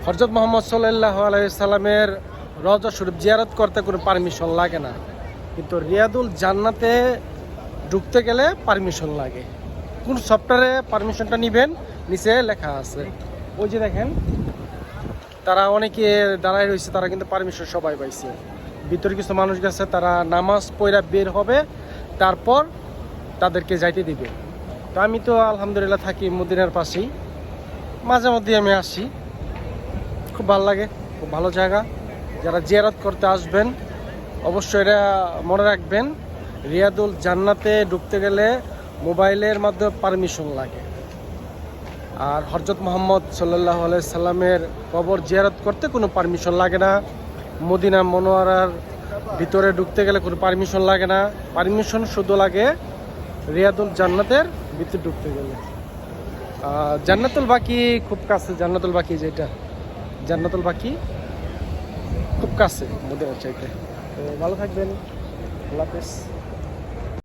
হযরত মুহাম্মদ সাল্লাল্লাহু আলাইহি সাল্লামের রওজা শরীফ জিয়ারত করতে কোনো পারমিশন লাগে না, কিন্তু রিয়াদুল জান্নাতে ঢুকতে গেলে পারমিশন লাগে। কোন সফটওয়্যারে পারমিশনটা নেবেন নিচে লেখা আছে। ওই যে দেখেন, তারা অনেকে দাঁড়ায় রয়েছে, তারা কিন্তু পারমিশন সবাই পাইছে। ভিতরে কিছু মানুষ গেছে, তারা নামাজ পড়া বের হবে, তারপর তাদেরকে যাইতে দিবে। তো আমি তো আলহামদুলিল্লাহ থাকি মদিনার পাশেই, মাঝে মধ্যে আমি আসি, খুব ভালো লাগে, খুব ভালো জায়গা। যারা জিয়ারত করতে আসবেন অবশ্যই এটা মনে রাখবেন, রিয়াদুল জান্নাতে ঢুকতে গেলে মোবাইলের মাধ্যমে পারমিশন লাগে। আর হযরত মুহাম্মদ সাল্লাল্লাহু আলাইহি সাল্লামের কবর জিয়ারত করতে কোনো পারমিশন লাগে না। মদিনা মনোয়ারার ভিতরে ঢুকতে গেলে কোনো পারমিশন লাগে না। পারমিশন শুধু লাগে রিয়াদুল জান্নাতের ভিতরে ঢুকতে গেলে। জান্নাতুল বাকি খুব কাছে, জান্নাতুল বাকি যেটা, জান্নাতুল বাকি খুব কাছে মদিনার চাইতে। তো ভালো থাকবেন, আল্লাহ হাফেজ।